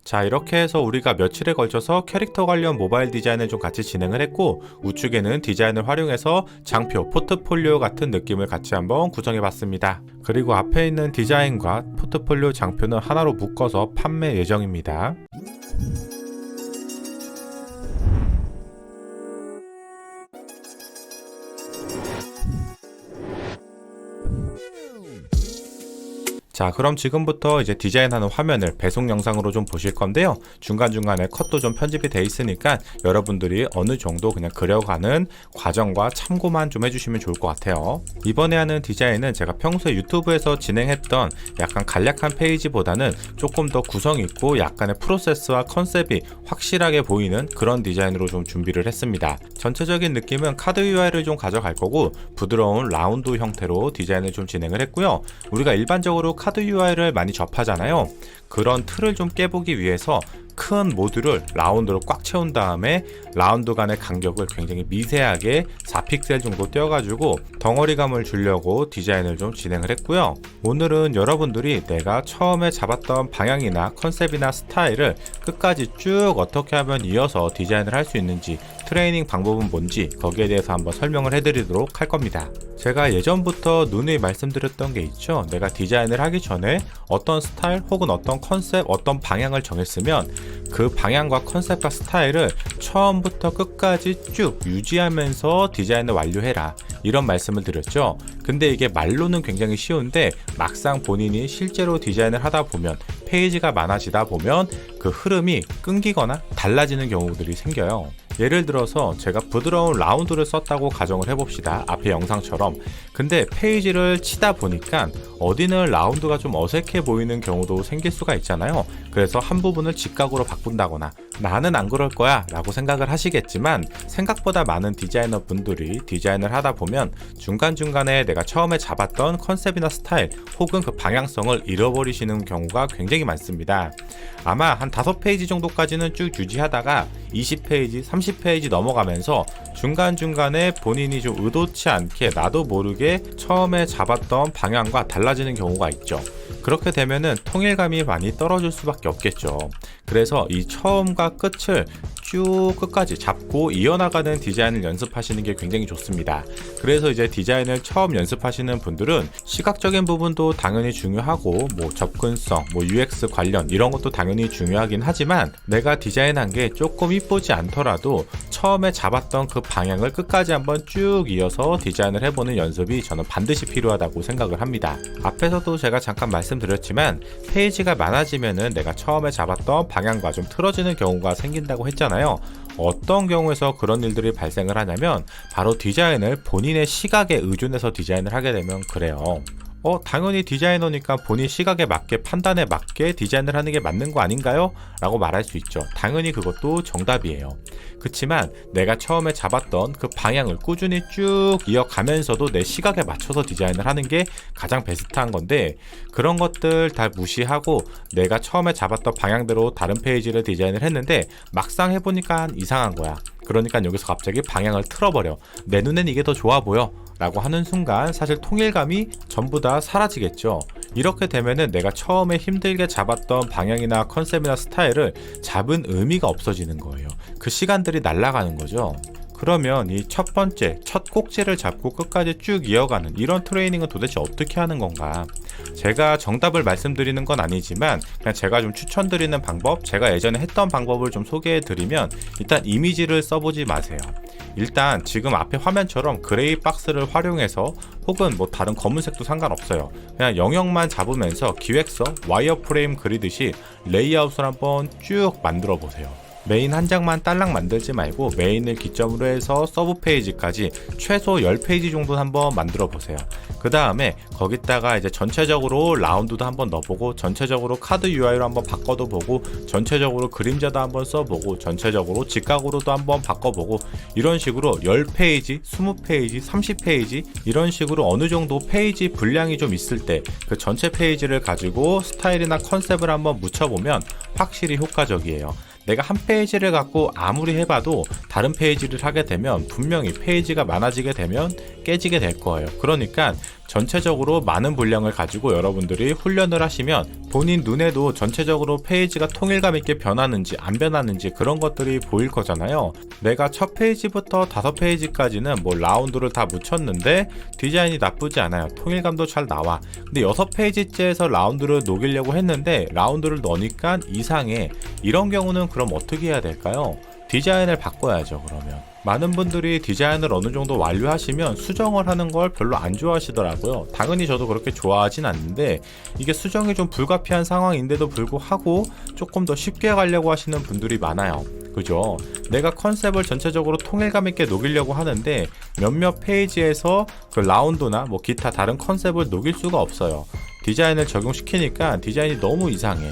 자, 이렇게 해서 우리가 며칠에 걸쳐서 캐릭터 관련 모바일 디자인을 좀 같이 진행을 했고, 우측에는 디자인을 활용해서 장표, 포트폴리오 같은 느낌을 같이 한번 구성해 봤습니다. 그리고 앞에 있는 디자인과 포트폴리오 장표는 하나로 묶어서 판매 예정입니다. 자, 그럼 지금부터 이제 디자인하는 화면을 배송 영상으로 좀 보실 건데요. 중간중간에 컷도 좀 편집이 돼 있으니까 여러분들이 어느 정도 그냥 그려가는 과정과 참고만 좀 해주시면 좋을 것 같아요. 이번에 하는 디자인은 제가 평소에 유튜브에서 진행했던 약간 간략한 페이지보다는 조금 더 구성 있고 약간의 프로세스와 컨셉이 확실하게 보이는 그런 디자인으로 좀 준비를 했습니다. 전체적인 느낌은 카드 UI를 좀 가져갈 거고, 부드러운 라운드 형태로 디자인을 좀 진행을 했고요. 우리가 일반적으로 카드 UI를 많이 접하잖아요. 그런 틀을 좀 깨보기 위해서 큰 모듈을 라운드로 꽉 채운 다음에 라운드 간의 간격을 굉장히 미세하게 4픽셀 정도 떼어가지고 덩어리감을 주려고 디자인을 좀 진행을 했고요. 오늘은 여러분들이 내가 처음에 잡았던 방향이나 컨셉이나 스타일을 끝까지 쭉 어떻게 하면 이어서 디자인을 할 수 있는지, 트레이닝 방법은 뭔지 거기에 대해서 한번 설명을 해드리도록 할 겁니다. 제가 예전부터 누누이 말씀드렸던 게 있죠. 내가 디자인을 하기 전에 어떤 스타일 혹은 어떤 컨셉, 어떤 방향을 정했으면 그 방향과 컨셉과 스타일을 처음부터 끝까지 쭉 유지하면서 디자인을 완료해라, 이런 말씀을 드렸죠. 근데 이게 말로는 굉장히 쉬운데 막상 본인이 실제로 디자인을 하다 보면, 페이지가 많아지다 보면 그 흐름이 끊기거나 달라지는 경우들이 생겨요. 예를 들어서 제가 부드러운 라운드를 썼다고 가정을 해봅시다. 앞에 영상처럼. 근데 페이지를 치다 보니까 어디는 라운드가 좀 어색해 보이는 경우도 생길 수가 있잖아요. 그래서 한 부분을 직각으로 바꾼다거나, 나는 안 그럴 거야 라고 생각을 하시겠지만, 생각보다 많은 디자이너 분들이 디자인을 하다 보면 중간중간에 내가 처음에 잡았던 컨셉이나 스타일 혹은 그 방향성을 잃어버리시는 경우가 굉장히 많습니다. 아마 한 5페이지 정도까지는 쭉 유지하다가 20페이지, 30페이지 넘어가면서 중간중간에 본인이 좀 의도치 않게 나도 모르게 처음에 잡았던 방향과 달라지는 경우가 있죠. 그렇게 되면은 통일감이 많이 떨어질 수밖에 없겠죠. 그래서 이 처음과 끝을 쭉 끝까지 잡고 이어나가는 디자인을 연습하시는 게 굉장히 좋습니다. 그래서 이제 디자인을 처음 연습하시는 분들은 시각적인 부분도 당연히 중요하고, 뭐 접근성, 뭐 UX 관련 이런 것도 당연히 중요하긴 하지만, 내가 디자인한 게 조금 이쁘지 않더라도 처음에 잡았던 그 방향을 끝까지 한번 쭉 이어서 디자인을 해보는 연습이 저는 반드시 필요하다고 생각을 합니다. 앞에서도 제가 잠깐 말씀드렸지만, 페이지가 많아지면은 내가 처음에 잡았던 방향과 좀 틀어지는 경우가 생긴다고 했잖아요. 어떤 경우에서 그런 일들이 발생을 하냐면, 바로 디자인을 본인의 시각에 의존해서 디자인을 하게 되면 그래요. 당연히 디자이너니까 본인 시각에 맞게, 판단에 맞게 디자인을 하는 게 맞는 거 아닌가요? 라고 말할 수 있죠. 당연히 그것도 정답이에요. 그치만 내가 처음에 잡았던 그 방향을 꾸준히 쭉 이어가면서도 내 시각에 맞춰서 디자인을 하는 게 가장 베스트한 건데, 그런 것들 다 무시하고 내가 처음에 잡았던 방향대로 다른 페이지를 디자인을 했는데 막상 해보니까 이상한 거야. 그러니까 여기서 갑자기 방향을 틀어버려. 내 눈엔 이게 더 좋아 보여 라고 하는 순간 사실 통일감이 전부 다 사라지겠죠. 이렇게 되면은 내가 처음에 힘들게 잡았던 방향이나 컨셉이나 스타일을 잡은 의미가 없어지는 거예요. 그 시간들이 날아가는 거죠. 그러면 이 첫 번째, 첫 꼭지를 잡고 끝까지 쭉 이어가는 이런 트레이닝은 도대체 어떻게 하는 건가? 제가 정답을 말씀드리는 건 아니지만 그냥 제가 좀 추천드리는 방법, 제가 예전에 했던 방법을 좀 소개해 드리면, 일단 이미지를 써보지 마세요. 일단 지금 앞에 화면처럼 그레이 박스를 활용해서, 혹은 뭐 다른 검은색도 상관없어요. 그냥 영역만 잡으면서 기획서, 와이어프레임 그리듯이 레이아웃을 한번 쭉 만들어 보세요. 메인 한 장만 딸랑 만들지 말고 메인을 기점으로 해서 서브 페이지까지 최소 10페이지 정도 한번 만들어 보세요. 그 다음에 거기다가 이제 전체적으로 라운드도 한번 넣어보고, 전체적으로 카드 UI로 한번 바꿔도 보고, 전체적으로 그림자도 한번 써보고, 전체적으로 직각으로도 한번 바꿔보고, 이런 식으로 10페이지, 20페이지, 30페이지 이런 식으로 어느 정도 페이지 분량이 좀 있을 때 그 전체 페이지를 가지고 스타일이나 컨셉을 한번 묻혀보면 확실히 효과적이에요. 내가 한 페이지를 갖고 아무리 해봐도 다른 페이지를 하게 되면 분명히 페이지가 많아지게 되면 깨지게 될 거예요. 그러니까 전체적으로 많은 분량을 가지고 여러분들이 훈련을 하시면 본인 눈에도 전체적으로 페이지가 통일감 있게 변하는지 안 변하는지 그런 것들이 보일 거잖아요. 내가 첫 페이지부터 5페이지까지는 뭐 라운드를 다 묻혔는데 디자인이 나쁘지 않아요. 통일감도 잘 나와. 근데 6페이지째에서 라운드를 녹이려고 했는데 라운드를 넣으니까 이상해. 이런 경우는 그럼 어떻게 해야 될까요? 디자인을 바꿔야죠. 그러면 많은 분들이 디자인을 어느 정도 완료하시면 수정을 하는 걸 별로 안 좋아하시더라고요. 당연히 저도 그렇게 좋아하진 않는데 이게 수정이 좀 불가피한 상황인데도 불구하고 조금 더 쉽게 가려고 하시는 분들이 많아요. 그죠? 내가 컨셉을 전체적으로 통일감 있게 녹이려고 하는데 몇몇 페이지에서 그 라운드나 뭐 기타 다른 컨셉을 녹일 수가 없어요. 디자인을 적용시키니까 디자인이 너무 이상해.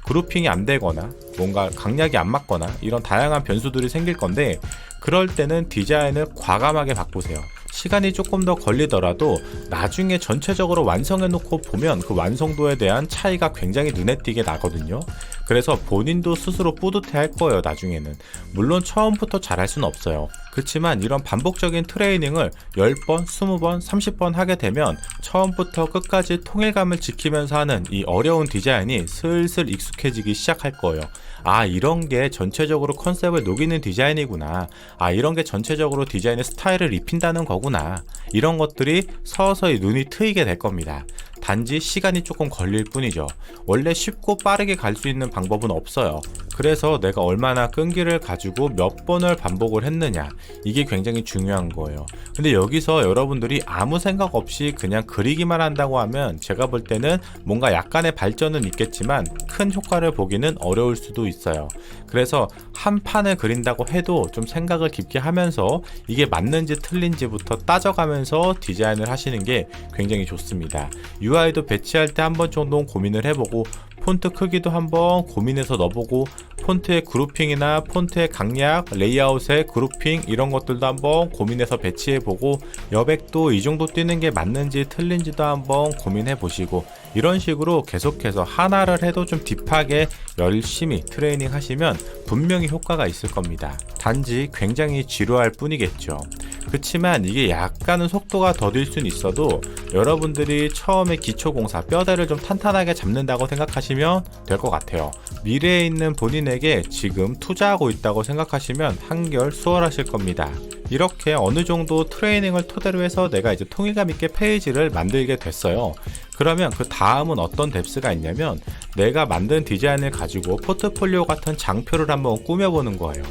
그룹핑이 안 되거나 뭔가 강약이 안 맞거나 이런 다양한 변수들이 생길 건데, 그럴 때는 디자인을 과감하게 바꾸세요. 시간이 조금 더 걸리더라도 나중에 전체적으로 완성해 놓고 보면 그 완성도에 대한 차이가 굉장히 눈에 띄게 나거든요. 그래서 본인도 스스로 뿌듯해 할 거예요. 나중에는 물론 처음부터 잘할 수는 없어요. 그렇지만 이런 반복적인 트레이닝을 10번, 20번, 30번 하게 되면 처음부터 끝까지 통일감을 지키면서 하는 이 어려운 디자인이 슬슬 익숙해지기 시작할 거예요. 아, 이런 게 전체적으로 컨셉을 녹이는 디자인이구나. 아, 이런 게 전체적으로 디자인의 스타일을 입힌다는 거구나. 이런 것들이 서서히 눈이 트이게 될 겁니다. 단지 시간이 조금 걸릴 뿐이죠. 원래 쉽고 빠르게 갈 수 있는 방법은 없어요. 그래서 내가 얼마나 끈기를 가지고 몇 번을 반복을 했느냐, 이게 굉장히 중요한 거예요. 근데 여기서 여러분들이 아무 생각 없이 그냥 그리기만 한다고 하면 제가 볼 때는 뭔가 약간의 발전은 있겠지만 큰 효과를 보기는 어려울 수도 있어요. 그래서 한 판을 그린다고 해도 좀 생각을 깊게 하면서 이게 맞는지 틀린지부터 따져가면서 디자인을 하시는 게 굉장히 좋습니다. UI도 배치할 때 한 번 정도 고민을 해보고, 폰트 크기도 한번 고민해서 넣어보고, 폰트의 그룹핑이나 폰트의 강약, 레이아웃의 그룹핑 이런 것들도 한번 고민해서 배치해보고, 여백도 이 정도 뛰는 게 맞는지 틀린지도 한번 고민해보시고, 이런 식으로 계속해서 하나를 해도 좀 딥하게 열심히 트레이닝 하시면 분명히 효과가 있을 겁니다. 단지 굉장히 지루할 뿐이겠죠. 그렇지만 이게 약간은 속도가 더딜 수는 있어도 여러분들이 처음에 기초공사 뼈대를 좀 탄탄하게 잡는다고 생각하시면 될 것 같아요. 미래에 있는 본인에게 지금 투자하고 있다고 생각하시면 한결 수월하실 겁니다. 이렇게 어느 정도 트레이닝을 토대로 해서 내가 이제 통일감 있게 페이지를 만들게 됐어요. 그러면 그 다음은 어떤 뎁스가 있냐면, 내가 만든 디자인을 가지고 포트폴리오 같은 장표를 한번 꾸며보는 거예요.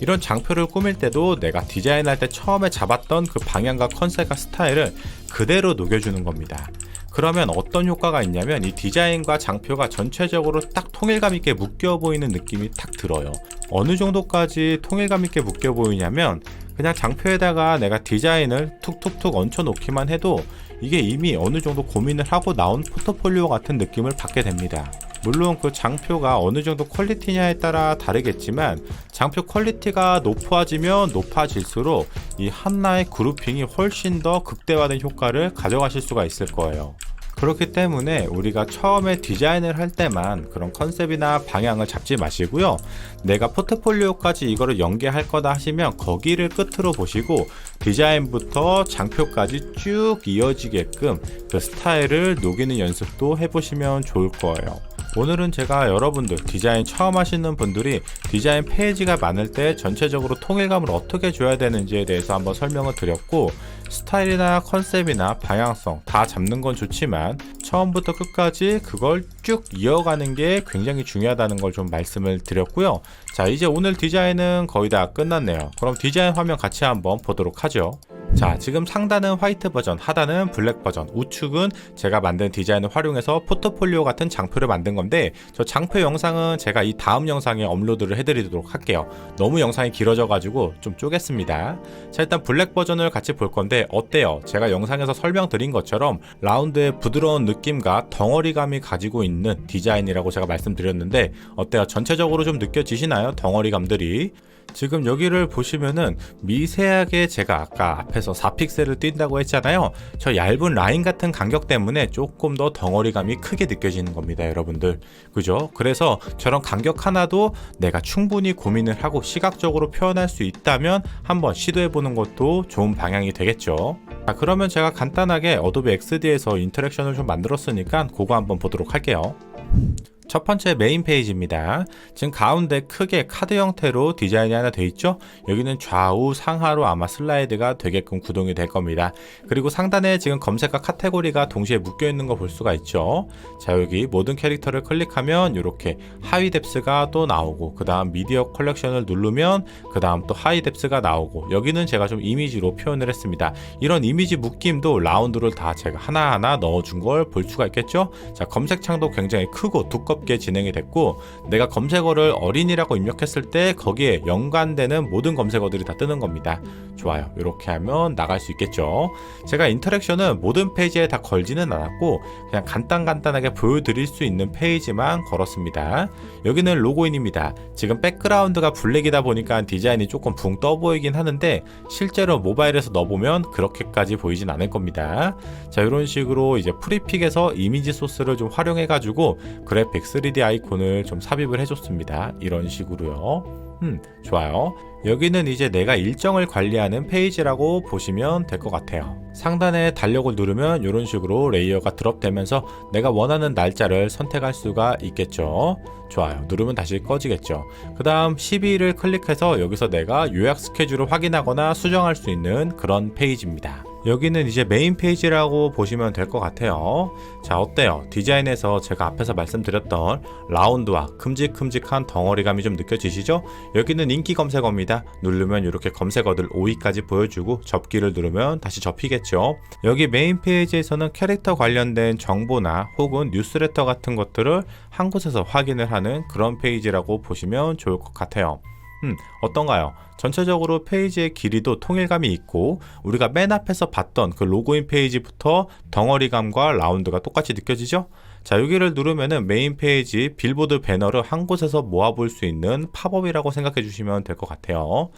이런 장표를 꾸밀 때도 내가 디자인할 때 처음에 잡았던 그 방향과 컨셉과 스타일을 그대로 녹여주는 겁니다. 그러면 어떤 효과가 있냐면, 이 디자인과 장표가 전체적으로 딱 통일감 있게 묶여 보이는 느낌이 탁 들어요. 어느 정도까지 통일감 있게 묶여 보이냐면, 그냥 장표에다가 내가 디자인을 툭툭툭 얹혀 놓기만 해도 이게 이미 어느 정도 고민을 하고 나온 포트폴리오 같은 느낌을 받게 됩니다. 물론 그 장표가 어느 정도 퀄리티냐에 따라 다르겠지만, 장표 퀄리티가 높아지면 높아질수록 이 하나의 그룹핑이 훨씬 더 극대화된 효과를 가져가실 수가 있을 거예요. 그렇기 때문에 우리가 처음에 디자인을 할 때만 그런 컨셉이나 방향을 잡지 마시고요. 내가 포트폴리오까지 이거를 연계할 거다 하시면 거기를 끝으로 보시고 디자인부터 장표까지 쭉 이어지게끔 그 스타일을 녹이는 연습도 해보시면 좋을 거예요. 오늘은 제가 여러분들, 디자인 처음 하시는 분들이 디자인 페이지가 많을 때 전체적으로 통일감을 어떻게 줘야 되는지에 대해서 한번 설명을 드렸고, 스타일이나 컨셉이나 방향성 다 잡는 건 좋지만 처음부터 끝까지 그걸 쭉 이어가는 게 굉장히 중요하다는 걸 좀 말씀을 드렸고요. 자, 이제 오늘 디자인은 거의 다 끝났네요. 그럼 디자인 화면 같이 한번 보도록 하죠. 자, 지금 상단은 화이트 버전, 하단은 블랙 버전, 우측은 제가 만든 디자인을 활용해서 포트폴리오 같은 장표를 만든 건데, 저 장표 영상은 제가 이 다음 영상에 업로드를 해드리도록 할게요. 너무 영상이 길어져 가지고 좀 쪼갰습니다. 자, 일단 블랙 버전을 같이 볼 건데 어때요? 제가 영상에서 설명드린 것처럼 라운드의 부드러운 느낌과 덩어리감이 가지고 있는 디자인이라고 제가 말씀드렸는데 어때요? 전체적으로 좀 느껴지시나요? 덩어리감들이. 지금 여기를 보시면은 미세하게 제가 아까 앞에서 4픽셀을 띈다고 했잖아요. 저 얇은 라인 같은 간격 때문에 조금 더 덩어리감이 크게 느껴지는 겁니다, 여러분들. 그죠? 그래서 저런 간격 하나도 내가 충분히 고민을 하고 시각적으로 표현할 수 있다면 한번 시도해보는 것도 좋은 방향이 되겠죠. 자, 그러면 제가 간단하게 어도비 XD에서 인터랙션을 좀 만들었으니까 그거 한번 보도록 할게요. 첫 번째 메인 페이지입니다. 지금 가운데 크게 카드 형태로 디자인이 하나 되어 있죠. 여기는 좌우 상하로 아마 슬라이드가 되게끔 구동이 될 겁니다. 그리고 상단에 지금 검색과 카테고리가 동시에 묶여 있는 거 볼 수가 있죠. 자, 여기 모든 캐릭터를 클릭하면 이렇게 하위 뎁스가 또 나오고, 그 다음 미디어 컬렉션을 누르면 그 다음 또 하위 뎁스가 나오고, 여기는 제가 좀 이미지로 표현을 했습니다. 이런 이미지 묶임도 라운드를 다 제가 하나하나 넣어준 걸 볼 수가 있겠죠. 자, 검색창도 굉장히 크고 두껍게 진행이 됐고, 내가 검색어를 어린이라고 입력했을 때 거기에 연관되는 모든 검색어들이 다 뜨는 겁니다. 좋아요. 이렇게 하면 나갈 수 있겠죠. 제가 인터랙션은 모든 페이지에 다 걸지는 않았고 그냥 간단하게 보여드릴 수 있는 페이지만 걸었습니다. 여기는 로그인입니다. 지금 백그라운드가 블랙이다 보니까 디자인이 조금 붕 떠 보이긴 하는데 실제로 모바일에서 넣어보면 그렇게까지 보이진 않을 겁니다. 자, 이런 식으로 이제 프리픽에서 이미지 소스를 좀 활용해 가지고 그래픽 3D 아이콘을 좀 삽입을 해줬습니다. 이런 식으로요. 좋아요. 여기는 이제 내가 일정을 관리하는 페이지라고 보시면 될 것 같아요. 상단에 달력을 누르면 이런 식으로 레이어가 드롭되면서 내가 원하는 날짜를 선택할 수가 있겠죠. 좋아요. 누르면 다시 꺼지겠죠. 그 다음 12일을 클릭해서 여기서 내가 요약 스케줄을 확인하거나 수정할 수 있는 그런 페이지입니다. 여기는 이제 메인 페이지라고 보시면 될 것 같아요. 자, 어때요? 디자인에서 제가 앞에서 말씀드렸던 라운드와 큼직큼직한 덩어리감이 좀 느껴지시죠? 여기는 인기 검색어입니다. 누르면 이렇게 검색어들 5위까지 보여주고 접기를 누르면 다시 접히겠죠. 여기 메인 페이지에서는 캐릭터 관련된 정보나 혹은 뉴스레터 같은 것들을 한 곳에서 확인을 하는 그런 페이지라고 보시면 좋을 것 같아요. 어떤가요? 전체적으로 페이지의 길이도 통일감이 있고 우리가 맨 앞에서 봤던 그 로그인 페이지부터 덩어리감과 라운드가 똑같이 느껴지죠? 자, 여기를 누르면은 메인 페이지 빌보드 배너를 한 곳에서 모아볼 수 있는 팝업이라고 생각해 주시면 될 것 같아요.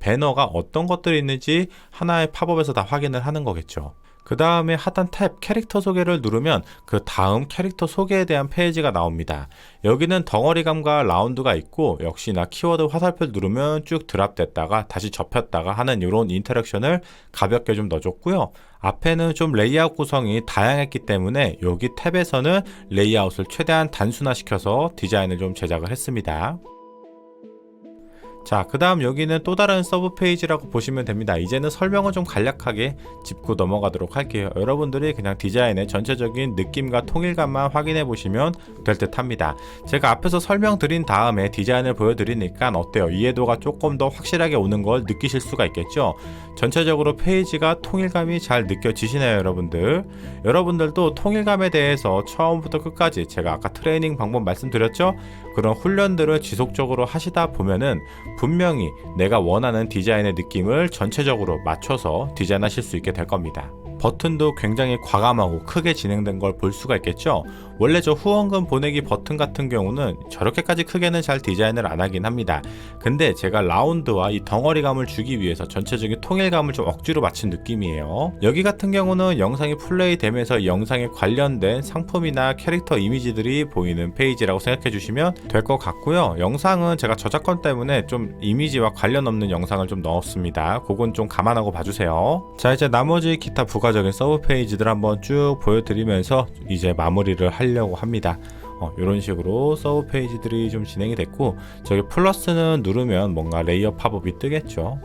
배너가 어떤 것들이 있는지 하나의 팝업에서 다 확인을 하는 거겠죠. 그 다음에 하단 탭 캐릭터 소개를 누르면 그 다음 캐릭터 소개에 대한 페이지가 나옵니다. 여기는 덩어리감과 라운드가 있고 역시나 키워드 화살표 누르면 쭉 드랍됐다가 다시 접혔다가 하는 이런 인터랙션을 가볍게 좀 넣어줬고요. 앞에는 좀 레이아웃 구성이 다양했기 때문에 여기 탭에서는 레이아웃을 최대한 단순화시켜서 디자인을 좀 제작을 했습니다. 자, 그 다음 여기는 또 다른 서브 페이지라고 보시면 됩니다. 이제는 설명을 좀 간략하게 짚고 넘어가도록 할게요. 여러분들이 그냥 디자인의 전체적인 느낌과 통일감만 확인해 보시면 될 듯 합니다. 제가 앞에서 설명드린 다음에 디자인을 보여드리니까 어때요? 이해도가 조금 더 확실하게 오는 걸 느끼실 수가 있겠죠? 전체적으로 페이지가 통일감이 잘 느껴지시나요, 여러분들? 여러분들도 통일감에 대해서 처음부터 끝까지 제가 아까 트레이닝 방법 말씀드렸죠? 그런 훈련들을 지속적으로 하시다 보면은 분명히 내가 원하는 디자인의 느낌을 전체적으로 맞춰서 디자인하실 수 있게 될 겁니다. 버튼도 굉장히 과감하고 크게 진행된 걸 볼 수가 있겠죠. 원래 저 후원금 보내기 버튼 같은 경우는 저렇게까지 크게는 잘 디자인을 안 하긴 합니다. 근데 제가 라운드와 이 덩어리감을 주기 위해서 전체적인 통일감을 좀 억지로 맞춘 느낌이에요. 여기 같은 경우는 영상이 플레이 되면서 영상에 관련된 상품이나 캐릭터 이미지들이 보이는 페이지라고 생각해 주시면 될 것 같고요. 영상은 제가 저작권 때문에 좀 이미지와 관련 없는 영상을 좀 넣었습니다. 그건 좀 감안하고 봐주세요. 자, 이제 나머지 기타 부가적인 서브 페이지들 한번 쭉 보여드리면서 이제 마무리를 하려고 합니다. 이런 식으로 서브 페이지들이 좀 진행이 됐고, 저기 플러스는 누르면 뭔가 레이어 팝업이 뜨겠죠.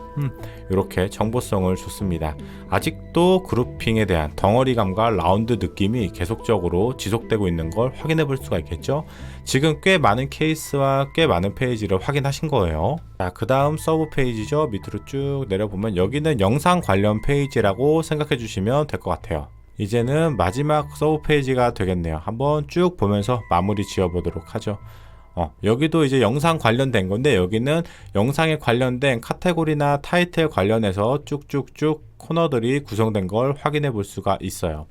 이렇게 정보성을 줬습니다. 아직도 그룹핑에 대한 덩어리감과 라운드 느낌이 계속적으로 지속되고 있는 걸 확인해 볼 수가 있겠죠. 지금 꽤 많은 케이스와 꽤 많은 페이지를 확인하신 거예요. 자, 그 다음 서브 페이지죠. 밑으로 쭉 내려보면 여기는 영상 관련 페이지라고 생각해 주시면 될 것 같아요. 이제는 마지막 서브 페이지가 되겠네요. 한번 쭉 보면서 마무리 지어 보도록 하죠. 여기도 이제 영상 관련된 건데 여기는 영상에 관련된 카테고리나 타이틀 관련해서 쭉쭉쭉 코너들이 구성된 걸 확인해 볼 수가 있어요.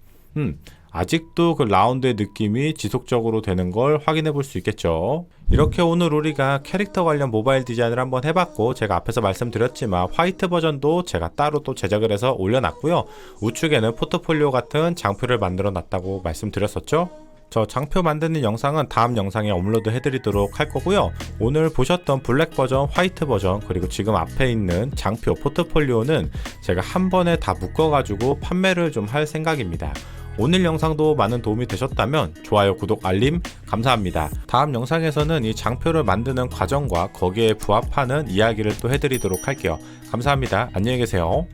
아직도 그 라운드의 느낌이 지속적으로 되는 걸 확인해 볼 수 있겠죠. 이렇게 오늘 우리가 캐릭터 관련 모바일 디자인을 한번 해봤고, 제가 앞에서 말씀드렸지만 화이트 버전도 제가 따로 또 제작을 해서 올려놨고요. 우측에는 포트폴리오 같은 장표를 만들어 놨다고 말씀드렸었죠. 저 장표 만드는 영상은 다음 영상에 업로드 해드리도록 할 거고요. 오늘 보셨던 블랙 버전, 화이트 버전, 그리고 지금 앞에 있는 장표 포트폴리오는 제가 한 번에 다 묶어가지고 판매를 좀 할 생각입니다. 오늘 영상도 많은 도움이 되셨다면 좋아요, 구독, 알림 감사합니다. 다음 영상에서는 이 장표를 만드는 과정과 거기에 부합하는 이야기를 또 해드리도록 할게요. 감사합니다. 안녕히 계세요.